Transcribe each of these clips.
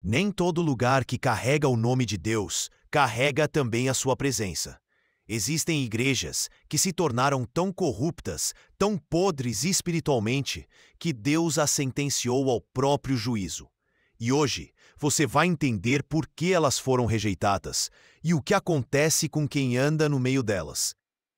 Nem todo lugar que carrega o nome de Deus carrega também a sua presença. Existem igrejas que se tornaram tão corruptas, tão podres espiritualmente, que Deus as sentenciou ao próprio juízo. E hoje, você vai entender por que elas foram rejeitadas e o que acontece com quem anda no meio delas.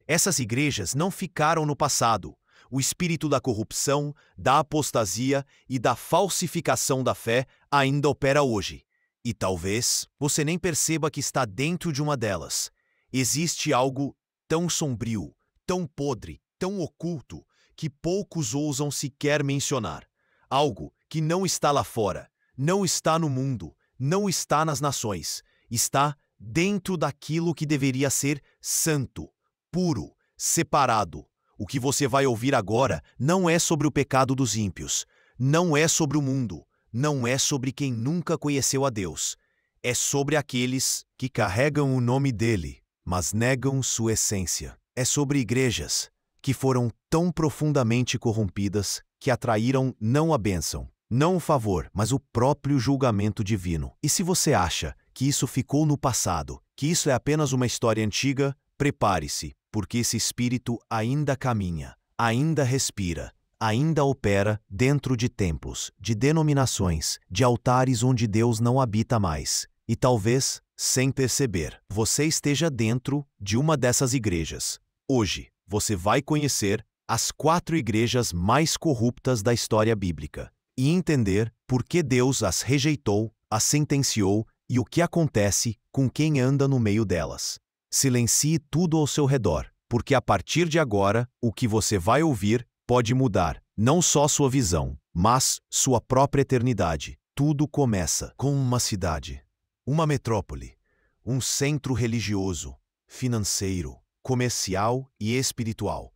Essas igrejas não ficaram no passado. O espírito da corrupção, da apostasia e da falsificação da fé ainda opera hoje. E talvez você nem perceba que está dentro de uma delas. Existe algo tão sombrio, tão podre, tão oculto, que poucos ousam sequer mencionar. Algo que não está lá fora, não está no mundo, não está nas nações. Está dentro daquilo que deveria ser santo, puro, separado. O que você vai ouvir agora não é sobre o pecado dos ímpios, não é sobre o mundo, não é sobre quem nunca conheceu a Deus. É sobre aqueles que carregam o nome dele, mas negam sua essência. É sobre igrejas que foram tão profundamente corrompidas que atraíram não a bênção, não o favor, mas o próprio julgamento divino. E se você acha que isso ficou no passado, que isso é apenas uma história antiga, prepare-se, porque esse espírito ainda caminha, ainda respira, ainda opera dentro de templos, de denominações, de altares onde Deus não habita mais. E talvez, sem perceber, você esteja dentro de uma dessas igrejas. Hoje, você vai conhecer as 4 igrejas mais corruptas da história bíblica e entender por que Deus as rejeitou, as sentenciou e o que acontece com quem anda no meio delas. Silencie tudo ao seu redor, porque a partir de agora, o que você vai ouvir pode mudar não só sua visão, mas sua própria eternidade. Tudo começa com uma cidade, uma metrópole, um centro religioso, financeiro, comercial e espiritual.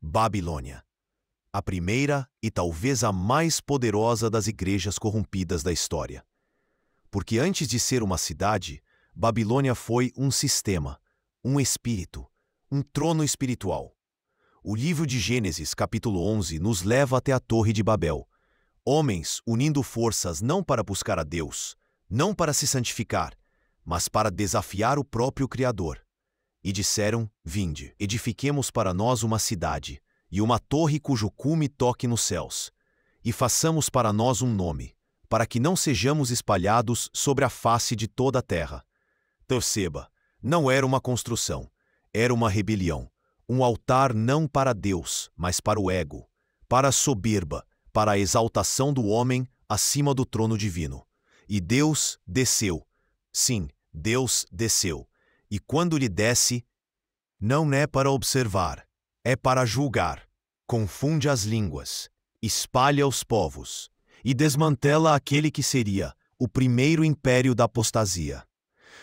Babilônia. A primeira e talvez a mais poderosa das igrejas corrompidas da história. Porque antes de ser uma cidade, Babilônia foi um sistema, um espírito, um trono espiritual. O livro de Gênesis, capítulo 11, nos leva até a Torre de Babel. Homens unindo forças não para buscar a Deus, não para se santificar, mas para desafiar o próprio Criador. E disseram: Vinde, edifiquemos para nós uma cidade, e uma torre cujo cume toque nos céus, e façamos para nós um nome, para que não sejamos espalhados sobre a face de toda a terra. Perceba, não era uma construção, era uma rebelião, um altar não para Deus, mas para o ego, para a soberba, para a exaltação do homem acima do trono divino. E Deus desceu. Sim, Deus desceu. E quando lhe desce, não é para observar, é para julgar. Confunde as línguas, espalha os povos e desmantela aquele que seria o primeiro império da apostasia.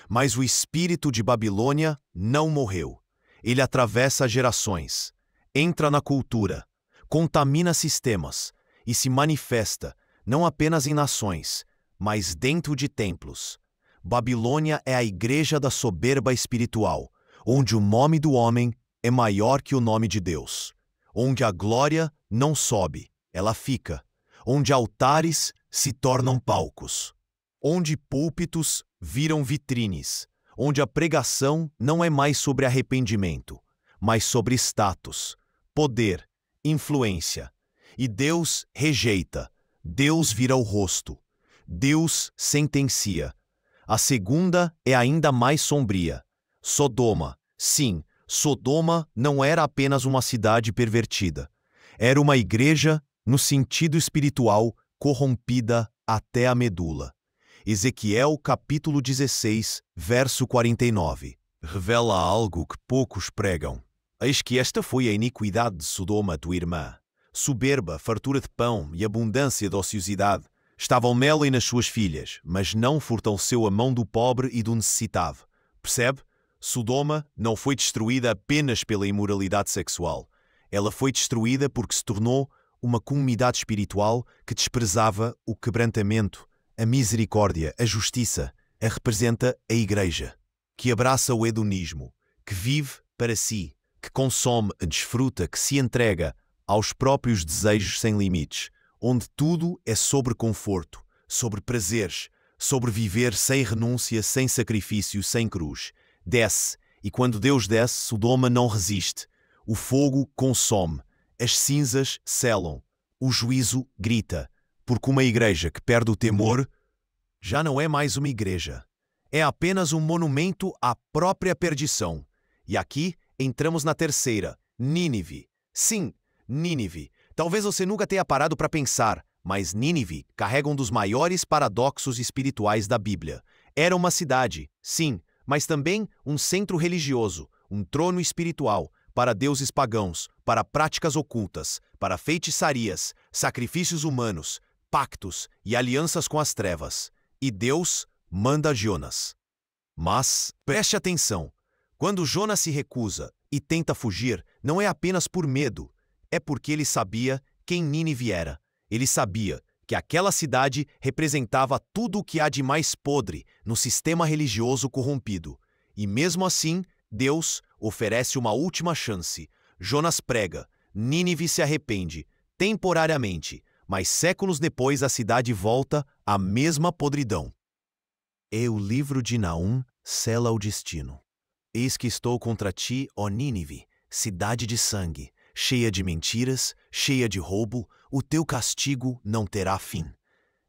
Mas o espírito de Babilônia não morreu. Ele atravessa gerações, entra na cultura, contamina sistemas e se manifesta não apenas em nações, mas dentro de templos. Babilônia é a igreja da soberba espiritual, onde o nome do homem é maior que o nome de Deus, onde a glória não sobe, ela fica, onde altares se tornam palcos, onde púlpitos viram vitrines, onde a pregação não é mais sobre arrependimento, mas sobre status, poder, influência. E Deus rejeita, Deus vira o rosto, Deus sentencia. A segunda é ainda mais sombria. Sodoma. Sim, Sodoma não era apenas uma cidade pervertida. Era uma igreja, no sentido espiritual, corrompida até a medula. Ezequiel capítulo 16, verso 49. Revela algo que poucos pregam. Eis que esta foi a iniquidade de Sodoma, tua irmã. Soberba, fartura de pão e abundância de ociosidade. Estavam nela e nas suas filhas, mas não fortaleceu a mão do pobre e do necessitado. Percebe? Sodoma não foi destruída apenas pela imoralidade sexual. Ela foi destruída porque se tornou uma comunidade espiritual que desprezava o quebrantamento, a misericórdia, a justiça. Representa a igreja, que abraça o hedonismo, que vive para si, que consome, desfruta, que se entrega aos próprios desejos sem limites, onde tudo é sobre conforto, sobre prazeres, Sobreviver sem renúncia, sem sacrifício, sem cruz. Desce, e quando Deus desce, Sodoma não resiste. O fogo consome, as cinzas selam, o juízo grita, porque uma igreja que perde o temor já não é mais uma igreja. É apenas um monumento à própria perdição. E aqui entramos na terceira, Nínive. Sim, Nínive. Talvez você nunca tenha parado para pensar, mas Nínive carrega um dos maiores paradoxos espirituais da Bíblia. Era uma cidade, sim, mas também um centro religioso, um trono espiritual, para deuses pagãos, para práticas ocultas, para feitiçarias, sacrifícios humanos, pactos e alianças com as trevas. E Deus manda Jonas. Mas, preste atenção, quando Jonas se recusa e tenta fugir, não é apenas por medo, é porque ele sabia quem Nínive era. Ele sabia que aquela cidade representava tudo o que há de mais podre no sistema religioso corrompido. E mesmo assim, Deus oferece uma última chance. Jonas prega, Nínive se arrepende, temporariamente, mas séculos depois a cidade volta à mesma podridão. E o livro de Naum sela o destino. Eis que estou contra ti, ó Nínive, cidade de sangue, cheia de mentiras, cheia de roubo, o teu castigo não terá fim.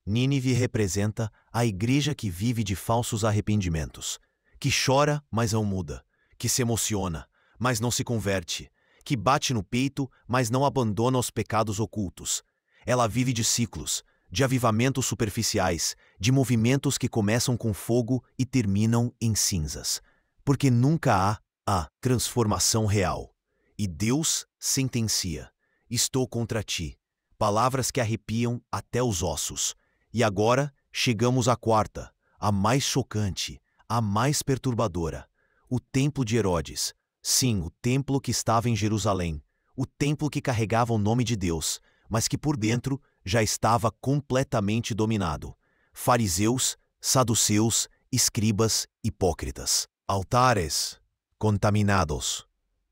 Nínive representa a igreja que vive de falsos arrependimentos, que chora, mas não muda, que se emociona, mas não se converte, que bate no peito, mas não abandona os pecados ocultos. Ela vive de ciclos, de avivamentos superficiais, de movimentos que começam com fogo e terminam em cinzas, porque nunca há a transformação real. E Deus sentencia: estou contra ti. Palavras que arrepiam até os ossos. E agora chegamos à quarta, a mais chocante, a mais perturbadora. O templo de Herodes. Sim, o templo que estava em Jerusalém. O templo que carregava o nome de Deus, mas que por dentro já estava completamente dominado. Fariseus, saduceus, escribas, hipócritas. Altares contaminados.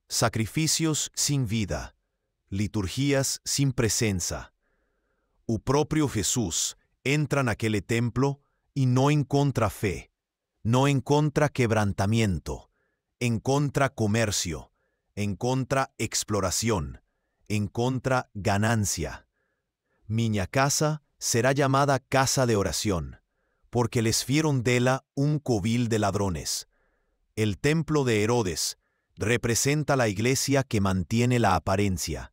Sacrifícios sem vida. Liturgias sem presença. O próprio Jesus entra naquele templo e não encontra fé, não encontra quebrantamento, encontra comércio, encontra exploração, encontra ganancia. Minha casa será llamada casa de oración, porque les vieron dela un covil de ladrones. El templo de Herodes representa la iglesia que mantiene la apariencia.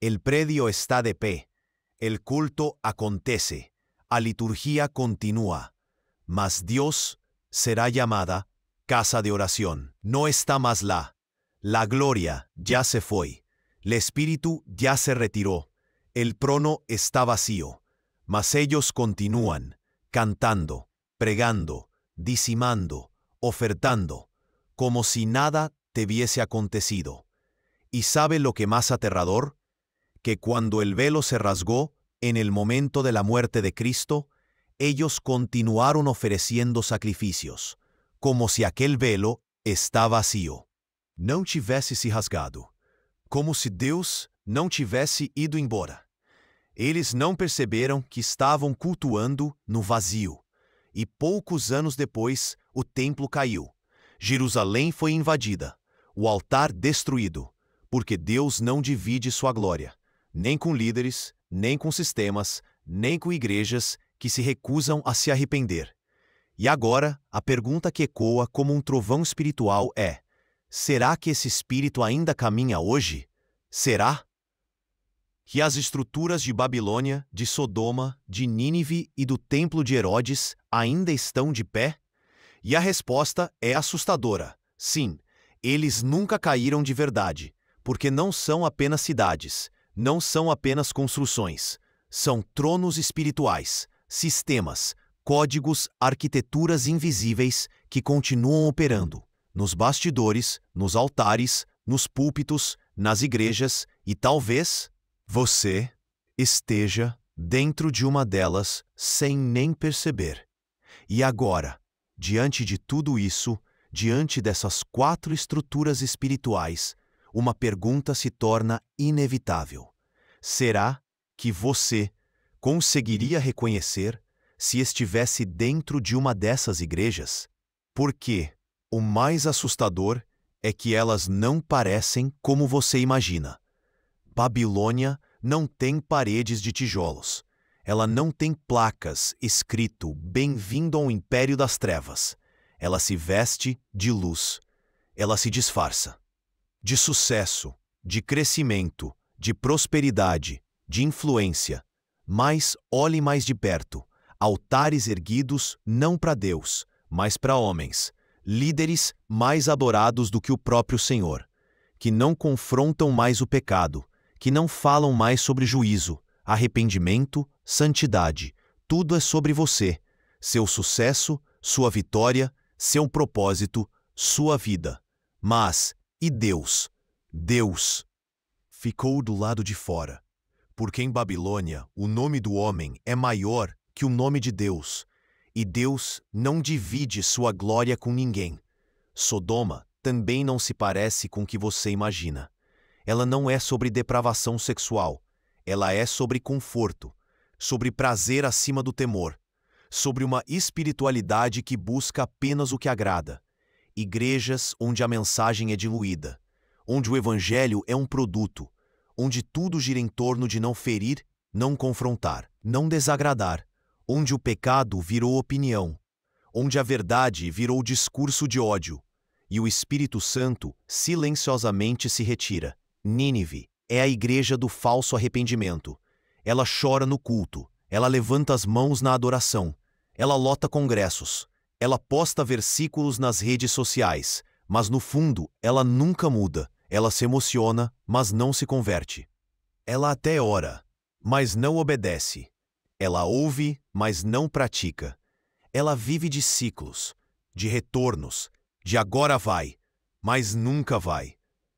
El predio está de pie, el culto acontece, la liturgia continúa, mas Dios será llamada casa de oración. No está más la gloria ya se fue, el espíritu ya se retiró, el trono está vacío, mas ellos continúan, cantando, pregando, dicimando, ofertando, como si nada te hubiese acontecido. ¿Y sabe lo que más aterrador? Que cuando el velo se rasgó en el momento de la muerte de Cristo, ellos continuaron ofreciendo sacrificios, como si aquel velo está vacío. Não tivesse se rasgado, como se Deus não tivesse ido embora. Eles não perceberam que estavam cultuando no vazio. E poucos anos depois, o templo caiu. Jerusalém foi invadida, o altar destruído, porque Deus não divide sua glória, nem com líderes, nem com sistemas, nem com igrejas que se recusam a se arrepender. E agora, a pergunta que ecoa como um trovão espiritual é: será que esse espírito ainda caminha hoje? Será? Que as estruturas de Babilônia, de Sodoma, de Nínive e do templo de Herodes ainda estão de pé? E a resposta é assustadora. Sim, eles nunca caíram de verdade, porque não são apenas cidades, não são apenas construções, são tronos espirituais, sistemas, códigos, arquiteturas invisíveis que continuam operando nos bastidores, nos altares, nos púlpitos, nas igrejas e talvez você esteja dentro de uma delas sem nem perceber. E agora, diante de tudo isso, diante dessas 4 estruturas espirituais, uma pergunta se torna inevitável. Será que você conseguiria reconhecer? se estivesse dentro de uma dessas igrejas? Porque o mais assustador é que elas não parecem como você imagina. Babilônia não tem paredes de tijolos. Ela não tem placas escrito "Bem-vindo ao Império das Trevas". Ela se veste de luz. Ela se disfarça. De sucesso, de crescimento, de prosperidade, de influência. Mas olhe mais de perto. Altares erguidos não para Deus, mas para homens. Líderes mais adorados do que o próprio Senhor. Que não confrontam mais o pecado. Que não falam mais sobre juízo, arrependimento, santidade. Tudo é sobre você, seu sucesso, sua vitória, seu propósito, sua vida. Mas, e Deus? Deus ficou do lado de fora, porque em Babilônia o nome do homem é maior que o nome de Deus, e Deus não divide sua glória com ninguém. Sodoma também não se parece com o que você imagina. Ela não é sobre depravação sexual. Ela é sobre conforto, sobre prazer acima do temor, sobre uma espiritualidade que busca apenas o que agrada. Igrejas onde a mensagem é diluída, onde o evangelho é um produto, onde tudo gira em torno de não ferir, não confrontar, não desagradar, onde o pecado virou opinião, onde a verdade virou discurso de ódio, e o Espírito Santo silenciosamente se retira. Nínive é a igreja do falso arrependimento. Ela chora no culto, ela levanta as mãos na adoração, ela lota congressos, ela posta versículos nas redes sociais, mas no fundo ela nunca muda, ela se emociona, mas não se converte. Ela até ora, mas não obedece. Ela ouve, mas não pratica. Ela vive de ciclos, de retornos, de agora vai, mas nunca vai.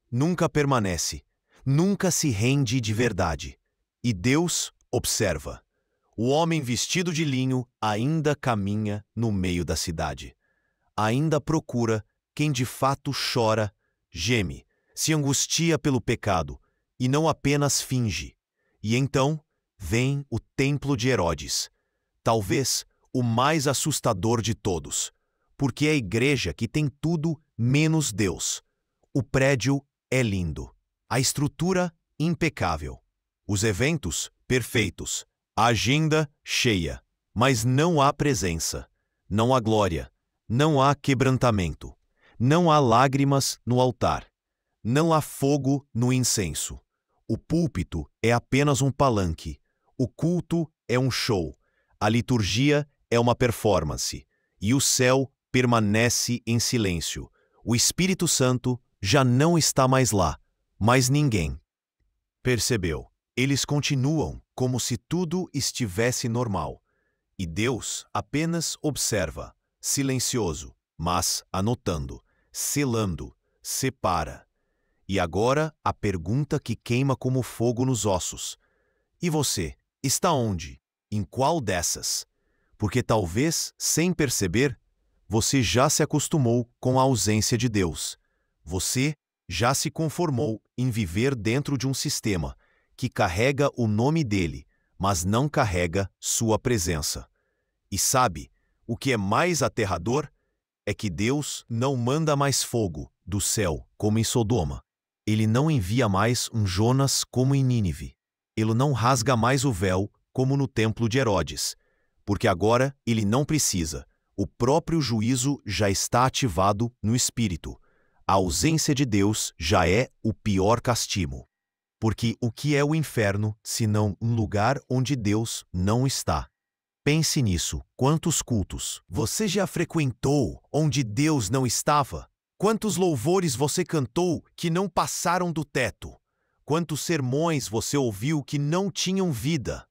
Nunca permanece, nunca se rende de verdade. E Deus observa. O homem vestido de linho ainda caminha no meio da cidade. Ainda procura quem de fato chora, geme, se angustia pelo pecado, e não apenas finge. E então vem o templo de Herodes, talvez o mais assustador de todos, porque é a igreja que tem tudo menos Deus. O prédio é lindo, a estrutura impecável, os eventos perfeitos, a agenda cheia, mas não há presença, não há glória, não há quebrantamento, não há lágrimas no altar, não há fogo no incenso. O púlpito é apenas um palanque, o culto é um show, a liturgia é uma performance, e o céu permanece em silêncio. O Espírito Santo já não está mais lá, mas ninguém percebeu. Eles continuam como se tudo estivesse normal. E Deus apenas observa, silencioso, mas anotando, selando, separa. E agora a pergunta que queima como fogo nos ossos. E você, está onde? Em qual dessas? Porque talvez, sem perceber, você já se acostumou com a ausência de Deus. Você já se conformou em viver dentro de um sistema que carrega o nome dele, mas não carrega sua presença. E sabe, o que é mais aterrador é que Deus não manda mais fogo do céu como em Sodoma. Ele não envia mais um Jonas como em Nínive. Ele não rasga mais o véu como no templo de Herodes, porque agora ele não precisa. O próprio juízo já está ativado no Espírito. A ausência de Deus já é o pior castigo. Porque o que é o inferno, senão um lugar onde Deus não está? Pense nisso. Quantos cultos você já frequentou onde Deus não estava? Quantos louvores você cantou que não passaram do teto? Quantos sermões você ouviu que não tinham vida?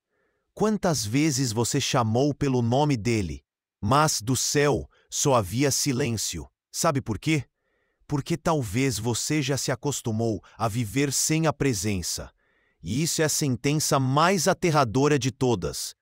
Quantas vezes você chamou pelo nome dele? Mas do céu só havia silêncio. Sabe por quê? Porque talvez você já se acostumou a viver sem a presença. E isso é a sentença mais aterradora de todas.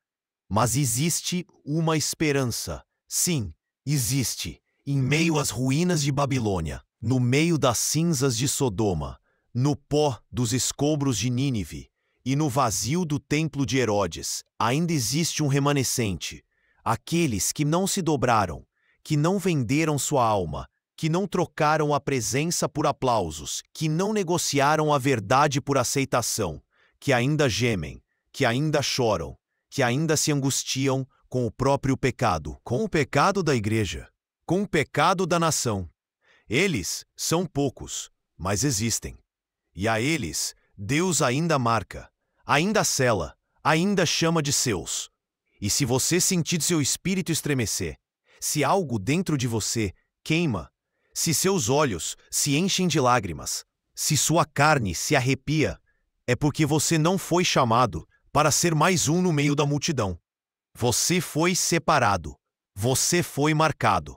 Mas existe uma esperança. Sim, existe. Em meio às ruínas de Babilônia, no meio das cinzas de Sodoma, no pó dos escombros de Nínive e no vazio do templo de Herodes, ainda existe um remanescente. aqueles que não se dobraram, que não venderam sua alma, que não trocaram a presença por aplausos, que não negociaram a verdade por aceitação, que ainda gemem, que ainda choram, que ainda se angustiam com o próprio pecado, com o pecado da igreja, com o pecado da nação. Eles são poucos, mas existem. E a eles, Deus ainda marca, ainda sela, ainda chama de seus. E se você sentir seu espírito estremecer, se algo dentro de você queima, se seus olhos se enchem de lágrimas, se sua carne se arrepia, é porque você não foi chamado para ser mais um no meio da multidão. Você foi separado, você foi marcado,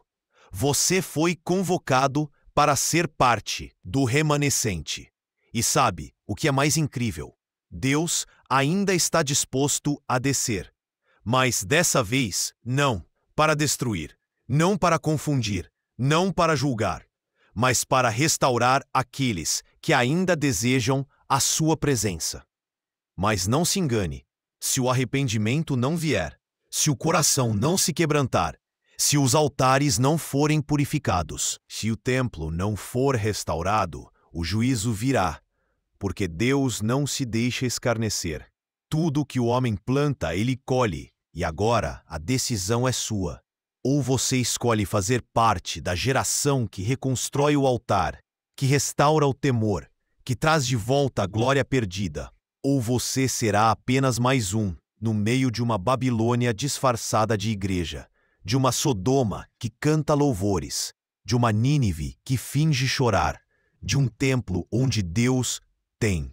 você foi convocado para ser parte do remanescente. E sabe o que é mais incrível? Deus ainda está disposto a descer. Mas dessa vez, não para destruir, não para confundir, não para julgar, mas para restaurar aqueles que ainda desejam a sua presença. Mas não se engane, se o arrependimento não vier, se o coração não se quebrantar, se os altares não forem purificados, se o templo não for restaurado, o juízo virá, porque Deus não se deixa escarnecer. Tudo que o homem planta, ele colhe, e agora a decisão é sua. Ou você escolhe fazer parte da geração que reconstrói o altar, que restaura o temor, que traz de volta a glória perdida, ou você será apenas mais um, no meio de uma Babilônia disfarçada de igreja, de uma Sodoma que canta louvores, de uma Nínive que finge chorar, de um templo onde Deus tem.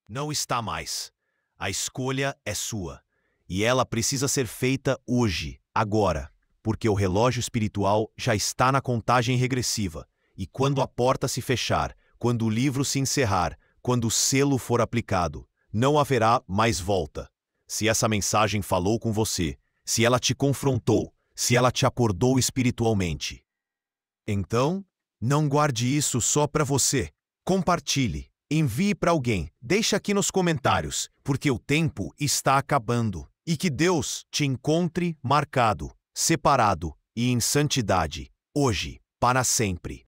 Não está mais. A escolha é sua. E ela precisa ser feita hoje, agora, porque o relógio espiritual já está na contagem regressiva. E quando a porta se fechar, quando o livro se encerrar, quando o selo for aplicado, não haverá mais volta. Se essa mensagem falou com você, se ela te confrontou, se ela te acordou espiritualmente, então, não guarde isso só para você. Compartilhe, envie para alguém, deixe aqui nos comentários, porque o tempo está acabando. E que Deus te encontre marcado, separado e em santidade, hoje, para sempre.